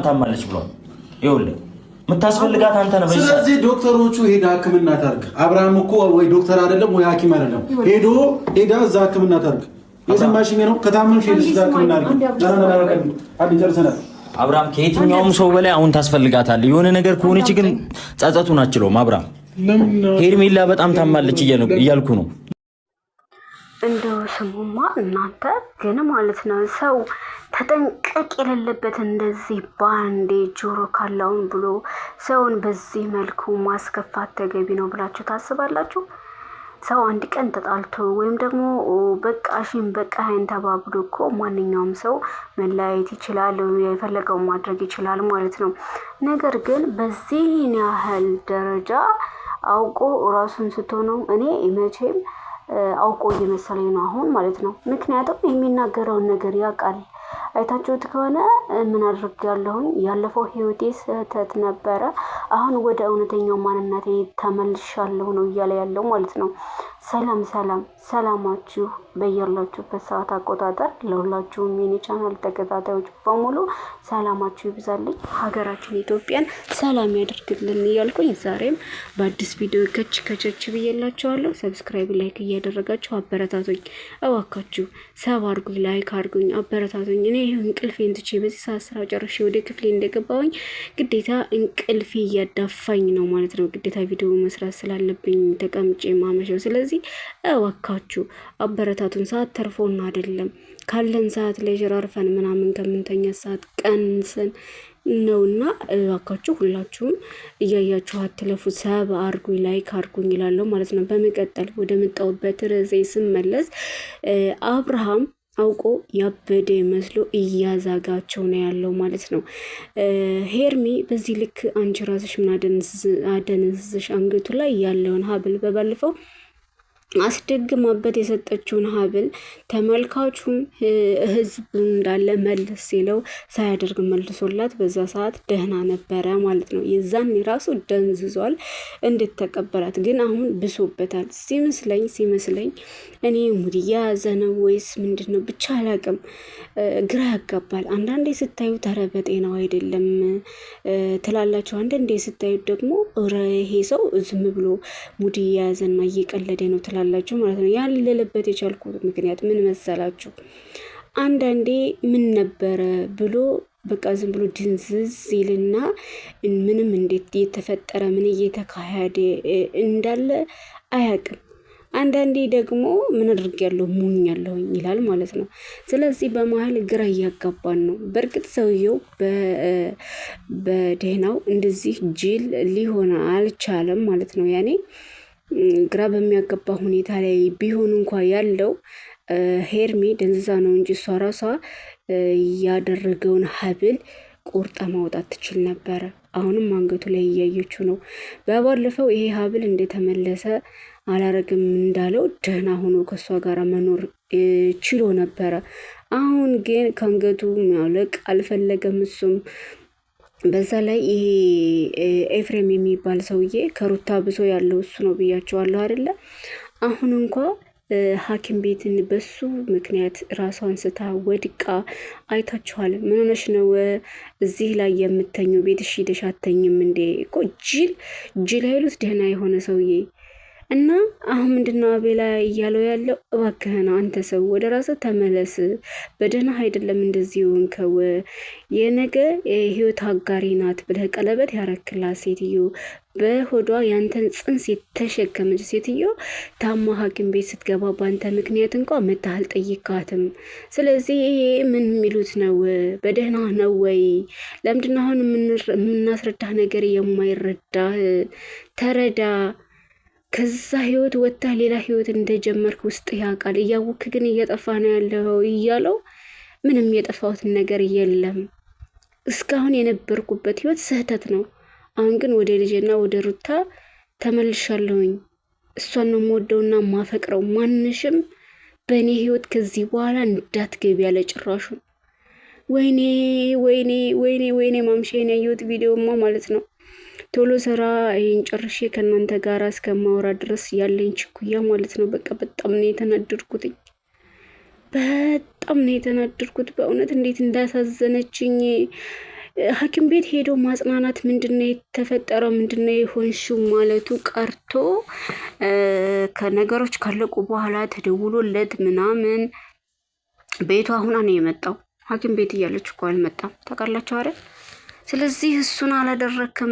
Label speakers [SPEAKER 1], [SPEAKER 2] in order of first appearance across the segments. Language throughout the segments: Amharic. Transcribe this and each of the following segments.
[SPEAKER 1] ታማለች ብሏል። ይኸውልህ የምታስፈልጋት አንተ ነህ።
[SPEAKER 2] ስለዚህ ዶክተሮቹ ሄዳ ህክምና ታርግ። አብርሃም እኮ ወይ ዶክተር አይደለም ወይ ሐኪም አይደለም። ሄዳ እዛ ህክምና ታርግ። የሰማሽኝ ነው። ከታመምሽ ሄደሽ እዛ ህክምና አድርግ። ጨርሰናል።
[SPEAKER 1] አብርሃም ከየትኛውም ሰው በላይ አሁን ታስፈልጋታለህ። የሆነ ነገር ከሆነች ግን ጸጸቱን አችለውም። አብርሃም ሄርሜላ በጣም ታማለች እያልኩ ነው።
[SPEAKER 3] እንደው ስሙማ እናንተ ግን ማለት ነው ሰው ተጠንቀቅ የሌለበት እንደዚህ ባንዴ ጆሮ ካላውን ብሎ ሰውን በዚህ መልኩ ማስከፋት ተገቢ ነው ብላችሁ ታስባላችሁ? ሰው አንድ ቀን ተጣልቶ ወይም ደግሞ በቃሽን በቃህን ተባብሎ እኮ ማንኛውም ሰው መለያየት ይችላል፣ የፈለገው ማድረግ ይችላል ማለት ነው። ነገር ግን በዚህን ያህል ደረጃ አውቆ ራሱን ስትሆነው እኔ መቼም አውቆ እየመሰለኝ ነው አሁን ማለት ነው። ምክንያቱም የሚናገረውን ነገር ያውቃል። አይታችሁት ከሆነ ምን አድርጌያለሁኝ፣ ያለፈው ህይወቴ ስህተት ነበረ፣ አሁን ወደ እውነተኛው ማንነቴ ተመልሻለሁ ነው እያለ ያለው ማለት ነው። ሰላም ሰላማችሁ በያላችሁበት ሰዓት አቆጣጠር ለሁላችሁም የኔ ቻናል ተከታታዮች በሙሉ ሰላማችሁ ይብዛልኝ፣ ሀገራችን ኢትዮጵያን ሰላም ያደርግልን እያልኩኝ ዛሬም በአዲስ ቪዲዮ ከች ብዬላችኋለሁ። ሰብስክራይብ ላይክ እያደረጋችሁ አበረታቱኝ እባካችሁ። ሰብ አድርጉኝ፣ ላይክ አድርጉኝ፣ አበረታቱኝ። እኔ ይሄን እንቅልፌን ትቼ በዚህ ሰዓት ስራ ጨርሼ ወደ ክፍሌ እንደገባሁኝ ግዴታ እንቅልፌ እያዳፋኝ ነው ማለት ነው። ግዴታ ቪዲዮ መስራት ስላለብኝ ተቀምጬ ማመሸው። ስለዚህ እባካችሁ አበረታቱን። ሰዓት ተርፎና አይደለም ካለን ሰዓት ላይ ጀራርፈን ምናምን ከምንተኛ ሰዓት ቀንሰን ነውና እባካችሁ ሁላችሁም እያያችሁ አትለፉ። ሰብ አርጉኝ፣ ላይክ አርጉኝ ይላለሁ ማለት ነው። በመቀጠል ወደ መጣሁበት ርዕሴ ስመለስ አብርሃም አውቆ ያበደ መስሎ እያዛጋቸው ነው ያለው ማለት ነው። ሄርሚ በዚህ ልክ አንቺ ራስሽ ምን አደንዝሽ አንገቱ ላይ ያለውን ሀብል በባለፈው አስደግማበት የሰጠችውን ሀብል ተመልካቹም ህዝብ እንዳለ መልስ ሲለው ሳያደርግ መልሶላት በዛ ሰዓት ደህና ነበረ ማለት ነው። የዛን ራሱ ደንዝዟል እንድትተቀበላት ግን አሁን ብሶበታል ሲመስለኝ እኔ ሙድ እየያዘ ነው ወይስ ምንድን ነው ብቻ አላቅም፣ ግራ ያጋባል። አንዳንዴ ስታዩ ተረ በጤናው አይደለም ትላላችሁ፣ አንዳንዴ ስታዩ ደግሞ ይሄ ሰው ዝም ብሎ ሙድ እየያዘና እየቀለደ ነው ትላላችሁ ማለት ነው። ያን ልልበት የቻልኩት ምክንያት ምን መሰላችሁ? አንዳንዴ ምን ነበረ ብሎ በቃ ዝም ብሎ ድንዝዝ ይልና ምንም እንዴት እየተፈጠረ ምን እየተካሄደ እንዳለ አያውቅም። አንዳንዴ ደግሞ ምን አድርጌያለሁ ሞኛለሁ ይላል ማለት ነው። ስለዚህ በመሀል ግራ እያጋባን ነው። በእርግጥ ሰውየው በደህናው እንደዚህ ጅል ሊሆን አልቻለም ማለት ነው። ያኔ ግራ በሚያገባ ሁኔታ ላይ ቢሆን እንኳ ያለው ሄርሜ ደንዝዛ ነው እንጂ እሷ ራሷ ያደረገውን ሀብል ቆርጣ ማውጣት ትችል ነበረ። አሁንም አንገቱ ላይ እያየችው ነው። በባለፈው ይሄ ሀብል እንደተመለሰ አላረግም እንዳለው ደህና ሆኖ ከሷ ጋር መኖር ችሎ ነበረ። አሁን ግን ከአንገቱ ማውለቅ አልፈለገም እሱም። በዛ ላይ ይሄ ኤፍሬም የሚባል ሰውዬ ከሩታ ብሶ ያለው እሱ ነው ብያቸዋለሁ አይደለ? አሁን እንኳ ሐኪም ቤትን በሱ ምክንያት ራሷን ስታ ወድቃ አይታችኋል። ምን ሆነሽ ነው እዚህ ላይ የምተኙ? ቤትሽ ሄደሽ አተኝም እንዴ? እኮ ጅል አይሉት ደህና የሆነ ሰውዬ እና አሁን ምንድነው አቤላ እያለው ያለው? እባክህን አንተ ሰው ወደ ራስህ ተመለስ። በደህና አይደለም እንደዚህ ሆንከው። የነገ የህይወት አጋሪ ናት ብለህ ቀለበት ያረክላት ሴትዮ፣ በሆዷ ያንተን ጽንስ የተሸከመች ሴትዮ ታማ ሐኪም ቤት ስትገባ ባንተ ምክንያት እንኳን መታህ አልጠይቃትም። ስለዚህ ይሄ ምን የሚሉት ነው? በደህና ነው ወይ? ለምንድነው አሁን የምናስረዳህ ነገር የማይረዳህ? ተረዳ። ከዛ ህይወት ወጥታ ሌላ ህይወት እንደጀመርክ ውስጥ ያውቃል። እያወክ ግን እየጠፋ ነው ያለው እያለው ምንም የጠፋሁትን ነገር የለም። እስካሁን የነበርኩበት ህይወት ስህተት ነው። አሁን ግን ወደ ልጄና ወደ ሩታ ተመልሻለሁኝ። እሷን ነው የምወደውና ማፈቅረው። ማንሽም በእኔ ህይወት ከዚህ በኋላ እንዳትገቢ ያለ ጭራሹ። ወይኔ ወይኔ ወይኔ ወይኔ ማምሻዬን ያየሁት ቪዲዮማ ማለት ነው። ቶሎ ስራ ይሄን ጨርሼ ከእናንተ ጋር እስከማወራ ድረስ ያለኝ ችኩያ ማለት ነው። በቃ በጣም ነው የተናደድኩት። በጣም ነው የተናደድኩት በእውነት እንዴት እንዳሳዘነችኝ ሐኪም ቤት ሄዶ ማጽናናት ምንድነው የተፈጠረው ምንድነው የሆንሽው ማለቱ ቀርቶ ከነገሮች ካለቁ በኋላ ተደውሎለት ምናምን ቤቱ አሁን ነው የመጣው። ሐኪም ቤት እያለች እኮ አልመጣም። ታውቃላችሁ አይደል? ስለዚህ እሱን አላደረክም።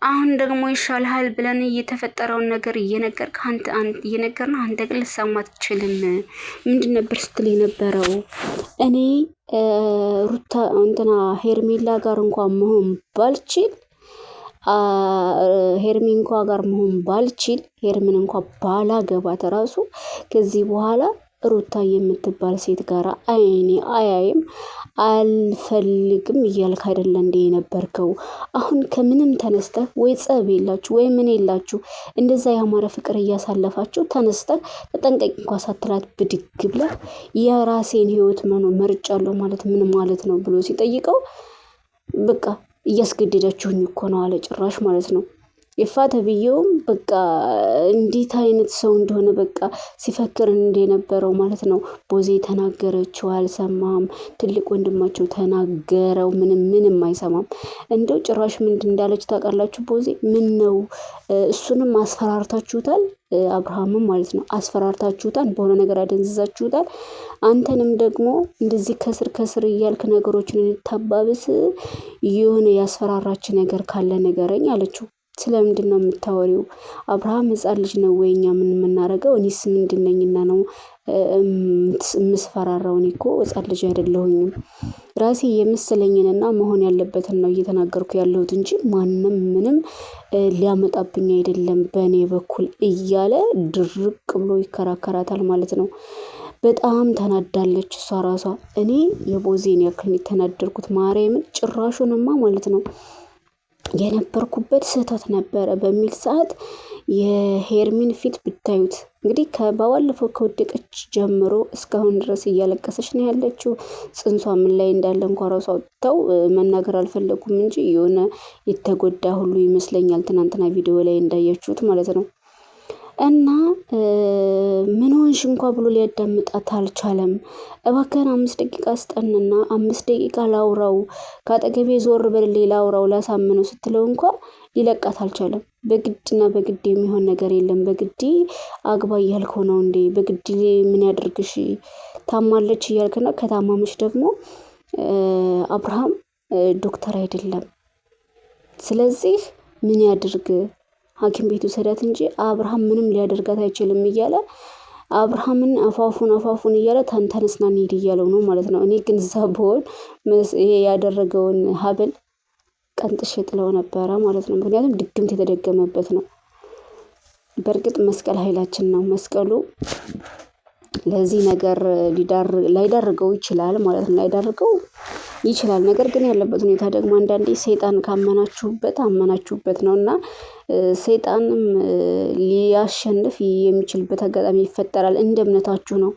[SPEAKER 3] አሁን ደግሞ ይሻልሃል ብለን እየተፈጠረውን ነገር እየነገርና አንተ ግን ልትሰማ አትችልም። ምንድን ነበር ስትል የነበረው? እኔ ሩታ እንትና ሄርሜላ ጋር እንኳን መሆን ባልችል ሄርምን እንኳን ባላገባት ራሱ ከዚህ በኋላ ሩታ የምትባል ሴት ጋር አይኔ አያይም አልፈልግም እያልክ አይደለ እንዴ የነበርከው? አሁን ከምንም ተነስተህ ወይ ጸብ የላችሁ ወይ ምን የላችሁ እንደዛ ያማረ ፍቅር እያሳለፋችሁ ተነስተህ ተጠንቀቂ እንኳን ሳትላት ብድግ ብለህ የራሴን ህይወት መኖር መርጫለሁ ማለት ምን ማለት ነው ብሎ ሲጠይቀው በቃ እያስገደዳችሁኝ እኮ ነው አለ ጭራሽ ማለት ነው። ይፋ ተብዬውም በቃ እንዴት አይነት ሰው እንደሆነ በቃ ሲፈክር እንደነበረው ማለት ነው። ቦዜ ተናገረችው አልሰማም። ትልቅ ወንድማቸው ተናገረው ምንም አይሰማም። እንደው ጭራሽ ምንድን እንዳለች ታውቃላችሁ? ቦዜ ምን ነው እሱንም አስፈራርታችሁታል፣ አብርሃምም ማለት ነው አስፈራርታችሁታል፣ በሆነ ነገር አደንዝዛችሁታል። አንተንም ደግሞ እንደዚህ ከስር እያልክ ነገሮችን እንታባብስ የሆነ ያስፈራራች ነገር ካለ ንገረኝ አለችው። ስለምንድን ነው የምታወሪው? አብርሃም ህፃን ልጅ ነው ወይ እኛ ምን የምናደርገው? እኔስ ምንድን ነኝና ነው የምስፈራራው? እኔ እኮ ህፃን ልጅ አይደለሁኝም። ራሴ የመሰለኝንና መሆን ያለበትን ነው እየተናገርኩ ያለሁት እንጂ ማንም ምንም ሊያመጣብኝ አይደለም በእኔ በኩል እያለ ድርቅ ብሎ ይከራከራታል ማለት ነው። በጣም ተናዳለች እሷ ራሷ። እኔ የቦዜን ያክል የተናደርኩት ማርያምን ጭራሹንማ ማለት ነው የነበርኩበት ስህተት ነበረ በሚል ሰዓት የሄርሚን ፊት ብታዩት እንግዲህ ከባለፈው ከወደቀች ጀምሮ እስካሁን ድረስ እያለቀሰች ነው ያለችው። ጽንሷ ምን ላይ እንዳለ እንኳን ራሱ አውጥተው መናገር አልፈለጉም እንጂ የሆነ የተጎዳ ሁሉ ይመስለኛል ትናንትና ቪዲዮ ላይ እንዳያችሁት ማለት ነው። እና ምን ሆንሽ እንኳ ብሎ ሊያዳምጣት አልቻለም። እባክህን 5 ደቂቃ ስጠንና 5 ደቂቃ ላውራው፣ ከአጠገቤ ዞር በልሌ ላውራው ላሳምነው ስትለው እንኳ ሊለቃት አልቻለም። በግድና በግድ የሚሆን ነገር የለም። በግድ አግባ እያልከው ነው እንዴ? በግድ ምን ያድርግሽ? ታማለች እያልክ ነው። ከታማመች ደግሞ አብርሃም ዶክተር አይደለም። ስለዚህ ምን ያድርግ? ሐኪም ቤቱ ሰዳት እንጂ አብርሃም ምንም ሊያደርጋት አይችልም እያለ አብርሃምን አፋፉን እያለ ተነስና እንሂድ እያለው ነው ማለት ነው። እኔ ግን እዛ ብሆን ይሄ ያደረገውን ሀብል ቀንጥሼ ጥለው ነበረ ማለት ነው። ምክንያቱም ድግምት የተደገመበት ነው። በእርግጥ መስቀል ኃይላችን ነው። መስቀሉ ለዚህ ነገር ላይዳርገው ይችላል ማለት ነው። ላይዳርገው ይችላል። ነገር ግን ያለበት ሁኔታ ደግሞ አንዳንዴ ሰይጣን አመናችሁበት ነው እና ሰይጣንም ሊያሸንፍ የሚችልበት አጋጣሚ ይፈጠራል። እንደ እምነታችሁ ነው።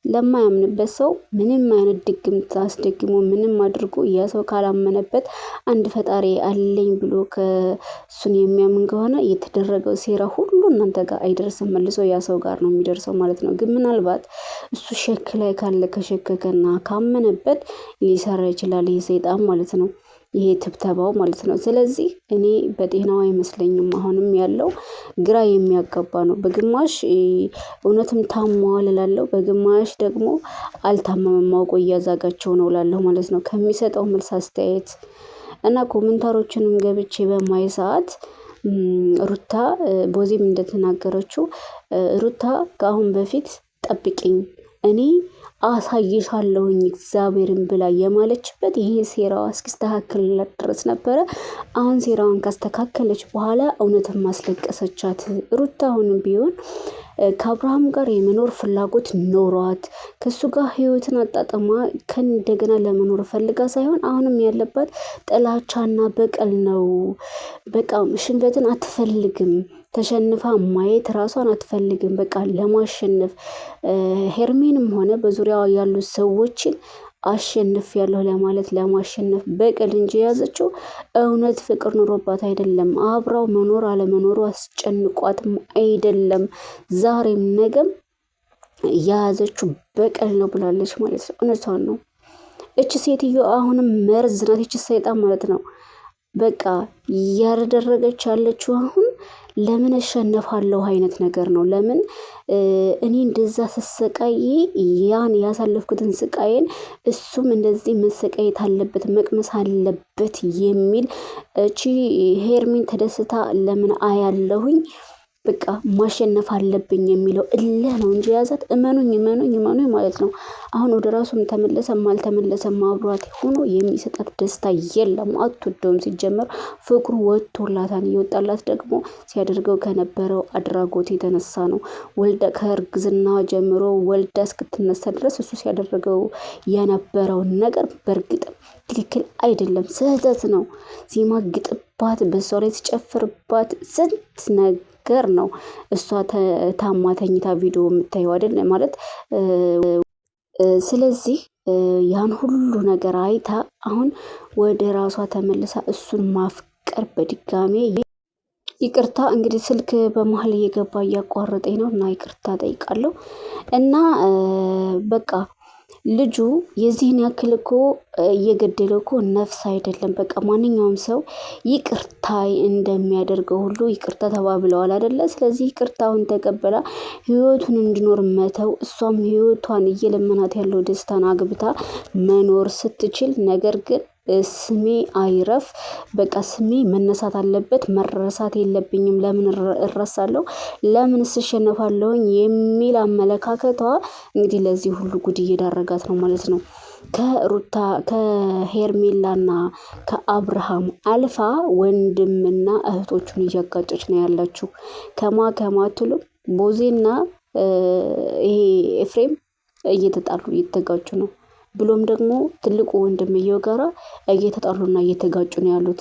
[SPEAKER 3] ለማያምንበት ሰው ምንም አይነት ድግምት አስደግሞ ምንም አድርጎ ያ ሰው ካላመነበት አንድ ፈጣሪ አለኝ ብሎ ከእሱን የሚያምን ከሆነ የተደረገው ሴራ ሁሉ እናንተ ጋር አይደርስም፣ መልሶ ያ ሰው ጋር ነው የሚደርሰው ማለት ነው። ግን ምናልባት እሱ ሸክ ላይ ካለ ከሸከከና ካመነበት ሊሰራ ይችላል ይሄ ሰይጣን ማለት ነው። ይሄ ትብተባው ማለት ነው። ስለዚህ እኔ በጤናው አይመስለኝም። አሁንም ያለው ግራ የሚያጋባ ነው። በግማሽ እውነትም ታሟል እላለሁ፣ በግማሽ ደግሞ አልታመመም አውቆ እያዛጋቸው ነው እላለሁ ማለት ነው። ከሚሰጠው መልስ አስተያየት እና ኮሜንታሮችንም ገብቼ በማይ ሰዓት ሩታ ቦዜም እንደተናገረችው ሩታ ከአሁን በፊት ጠብቂኝ እኔ አሳይሻለሁኝ እግዚአብሔርን ብላ የማለችበት ይሄ ሴራዋ እስኪስተካከልላት ድረስ ነበረ። አሁን ሴራዋን ካስተካከለች በኋላ እውነትም ማስለቀሰቻት ሩታ። አሁንም ቢሆን ከአብርሃም ጋር የመኖር ፍላጎት ኖሯት ከሱ ጋር ህይወትን አጣጥማ ከእንደገና ለመኖር ፈልጋ ሳይሆን አሁንም ያለባት ጥላቻና በቀል ነው። በቃ ሽንፈትን አትፈልግም። ተሸንፋ ማየት ራሷን አትፈልግም። በቃ ለማሸነፍ ሄርሜንም ሆነ በዙሪያዋ ያሉ ሰዎችን አሸንፍ ያለሁ ለማለት ለማሸነፍ በቀል እንጂ የያዘችው እውነት ፍቅር ኑሮባት አይደለም። አብራው መኖር አለመኖሩ አስጨንቋትም አይደለም። ዛሬም ነገም የያዘችው በቀል ነው ብላለች ማለት ነው። እውነቷን ነው። እች ሴትዮ አሁንም መርዝ ናት። እች ሰይጣን ማለት ነው። በቃ እያደረገች ያለችው አሁን ለምን እሸነፋለሁ አይነት ነገር ነው። ለምን እኔ እንደዛ ስሰቃይ ያን ያሳለፍኩትን ስቃይን እሱም እንደዚህ መሰቃየት አለበት መቅመስ አለበት የሚል እቺ ሄርሚን ተደስታ ለምን አያለሁኝ። በቃ ማሸነፍ አለብኝ የሚለው እልህ ነው እንጂ ያዛት። እመኑኝ ማለት ነው። አሁን ወደ ራሱም ተመለሰም አልተመለሰም አብሯት ሆኖ የሚሰጣት ደስታ የለም። አትወደውም። ሲጀመር ፍቅሩ ወጥቶላታል። የወጣላት ደግሞ ሲያደርገው ከነበረው አድራጎት የተነሳ ነው። ወልዳ ከእርግዝና ጀምሮ ወልዳ እስክትነሳ ድረስ እሱ ሲያደረገው የነበረውን ነገር በእርግጥም ትክክል አይደለም፣ ስህተት ነው። ሲማግጥባት፣ በሷ ላይ ሲጨፍርባት ስንት ነገር ነው። እሷ ታማ ተኝታ ቪዲዮ የምታየው አይደል ማለት። ስለዚህ ያን ሁሉ ነገር አይታ አሁን ወደ ራሷ ተመልሳ እሱን ማፍቀር በድጋሜ ይቅርታ እንግዲህ ስልክ በመሀል እየገባ እያቋረጠኝ ነው እና ይቅርታ ጠይቃለሁ። እና በቃ ልጁ የዚህን ያክል እኮ እየገደለው እኮ ነፍስ አይደለም። በቃ ማንኛውም ሰው ይቅርታ እንደሚያደርገው ሁሉ ይቅርታ ተባብለዋል አይደለ? ስለዚህ ይቅርታውን ተቀበላ ህይወቱን እንዲኖር መተው፣ እሷም ህይወቷን እየለመናት ያለው ደስታን አግብታ መኖር ስትችል፣ ነገር ግን ስሜ አይረፍ፣ በቃ ስሜ መነሳት አለበት፣ መረሳት የለብኝም፣ ለምን እረሳለሁ፣ ለምን እሸነፋለሁኝ የሚል አመለካከቷ እንግዲህ ለዚህ ሁሉ ጉድ እየዳረጋት ነው ማለት ነው። ከሩታ ከሄርሜላና ከአብርሃም አልፋ ወንድምና እህቶቹን እያጋጨች ነው ያለችው። ከማትሉ ቦዜና ይሄ ኤፍሬም እየተጣሉ እየተጋጩ ነው። ብሎም ደግሞ ትልቁ ወንድምየው ጋራ እየተጣሉና እየተጋጩ ነው ያሉት።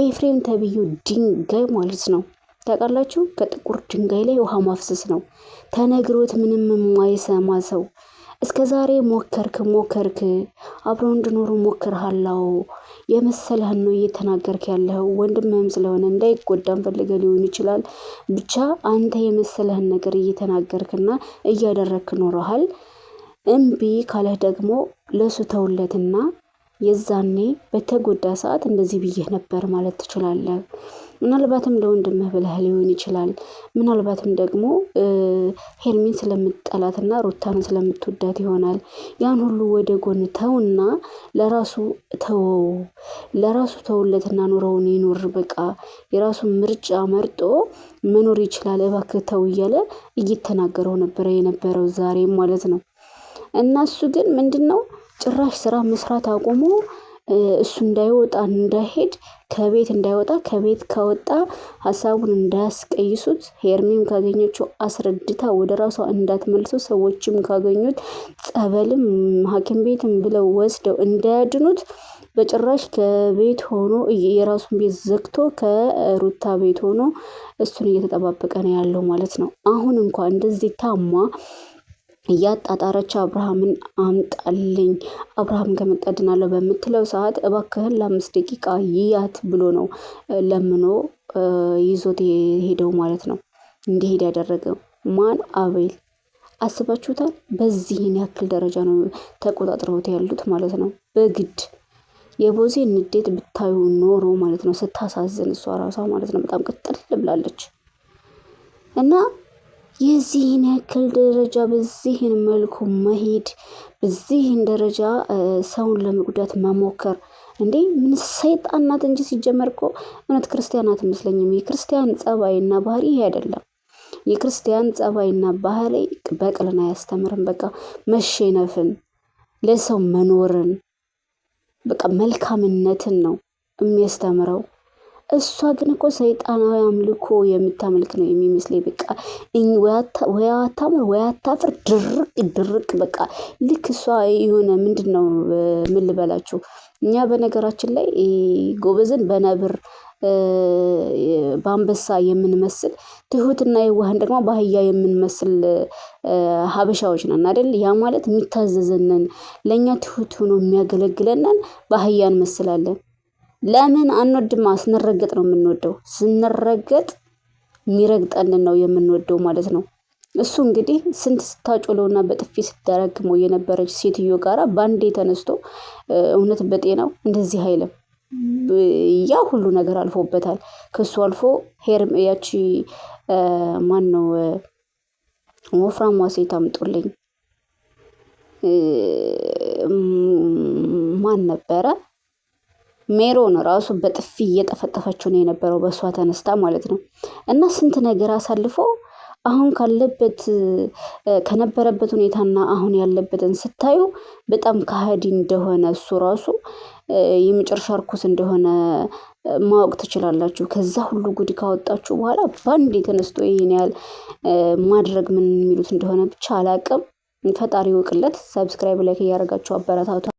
[SPEAKER 3] ኤፍሬም ተብዩ ድንጋይ ማለት ነው። ታውቃላችሁ፣ ከጥቁር ድንጋይ ላይ ውሃ ማፍሰስ ነው። ተነግሮት ምንም የማይሰማ ሰው እስከ ዛሬ ሞከርክ አብረው እንዲኖሩ ሞክርሃላው የመሰለህን ነው እየተናገርክ ያለው። ወንድምህም ስለሆነ እንዳይጎዳም ፈልገ ሊሆን ይችላል። ብቻ አንተ የመሰለህን ነገር እየተናገርክና እያደረግክ ኖረሃል። እምቢ ካለህ ደግሞ ለሱ ተውለትና የዛኔ በተጎዳ ሰዓት እንደዚህ ብዬህ ነበር ማለት ትችላለህ። ምናልባትም ለወንድምህ ብለህ ሊሆን ይችላል። ምናልባትም ደግሞ ሄርሚን ስለምትጠላትና ሩታን ስለምትወዳት ይሆናል። ያን ሁሉ ወደ ጎን ተውና ለራሱ ተውለትና ኑሮውን ይኑር። በቃ የራሱን ምርጫ መርጦ መኖር ይችላል። እባክህ ተው እያለ እየተናገረው ነበረ የነበረው ዛሬም ማለት ነው። እና እሱ ግን ምንድነው ጭራሽ ስራ መስራት አቁሞ እሱ እንዳይወጣ እንዳይሄድ ከቤት እንዳይወጣ ከቤት ከወጣ ሀሳቡን እንዳያስቀይሱት ሄርሚም ካገኘችው አስረድታ ወደ ራሷ እንዳትመልሰው ሰዎችም ካገኙት ጸበልም ሐኪም ቤትም ብለው ወስደው እንዳያድኑት በጭራሽ ከቤት ሆኖ የራሱን ቤት ዘግቶ ከሩታ ቤት ሆኖ እሱን እየተጠባበቀ ነው ያለው ማለት ነው። አሁን እንኳን እንደዚህ ታማ እያጣጣረች አብርሃምን አምጣልኝ፣ አብርሃም ከመጣ ድናለሁ በምትለው ሰዓት እባክህን ለ5 ደቂቃ ይያት ብሎ ነው ለምኖ ይዞት ሄደው ማለት ነው። እንዲሄድ ያደረገው ማን? አቤል። አስባችሁታል? በዚህን ያክል ደረጃ ነው ተቆጣጥረውት ያሉት ማለት ነው። በግድ የቦዜ ንዴት ብታዩ ኖሮ ማለት ነው። ስታሳዝን እሷ ራሷ ማለት ነው። በጣም ቅጥል ብላለች እና የዚህን ያክል ደረጃ በዚህን መልኩ መሄድ፣ በዚህን ደረጃ ሰውን ለመጉዳት መሞከር እንዴ! ምን ሰይጣን ናት እንጂ ሲጀመር እኮ እውነት ክርስቲያን አትመስለኝም። የክርስቲያን ጸባይና ባህሪ ይሄ አይደለም። የክርስቲያን ጸባይና ባህሪ በቀልን አያስተምርም። በቃ መሸነፍን፣ ለሰው መኖርን፣ በቃ መልካምነትን ነው የሚያስተምረው። እሷ ግን እኮ ሰይጣናዊ አምልኮ የምታመልክ ነው የሚመስለኝ። በቃ ወይ አታምር ወይ አታፍር፣ ድርቅ በቃ ልክ እሷ የሆነ ምንድን ነው ምን ልበላችሁ፣ እኛ በነገራችን ላይ ጎበዝን በነብር በአንበሳ የምንመስል ትሁትና የዋህን ደግሞ በአህያ የምንመስል ሀበሻዎች ነን አይደል? ያ ማለት የሚታዘዘንን ለእኛ ትሁት ሆኖ የሚያገለግለንን በአህያ እንመስላለን። ለምን አንወድማ? ስንረገጥ ነው የምንወደው። ስንረገጥ የሚረግጠንን ነው የምንወደው ማለት ነው። እሱ እንግዲህ ስንት ስታጮለውና በጥፊ ስትደረግመው የነበረች ሴትዮ ጋራ ባንዴ ተነስቶ እውነት በጤናው እንደዚህ አይልም። ያ ሁሉ ነገር አልፎበታል። ከሱ አልፎ ያቺ ማን ነው ወፍራሟ ሴት አምጡልኝ፣ ማን ነበረ? ሜሮን ራሱ በጥፊ እየጠፈጠፈችው ነው የነበረው በእሷ ተነስታ ማለት ነው። እና ስንት ነገር አሳልፎ አሁን ካለበት ከነበረበት ሁኔታና አሁን ያለበትን ስታዩ በጣም ከሃዲ እንደሆነ እሱ ራሱ የመጨረሻ ርኩስ እንደሆነ ማወቅ ትችላላችሁ። ከዛ ሁሉ ጉድ ካወጣችሁ በኋላ ባንዴ ተነስቶ ይሄን ያህል ማድረግ ምን የሚሉት እንደሆነ ብቻ አላቅም። ፈጣሪ ይወቅለት። ሰብስክራይብ ላይክ እያደረጋችሁ አበረታቱ።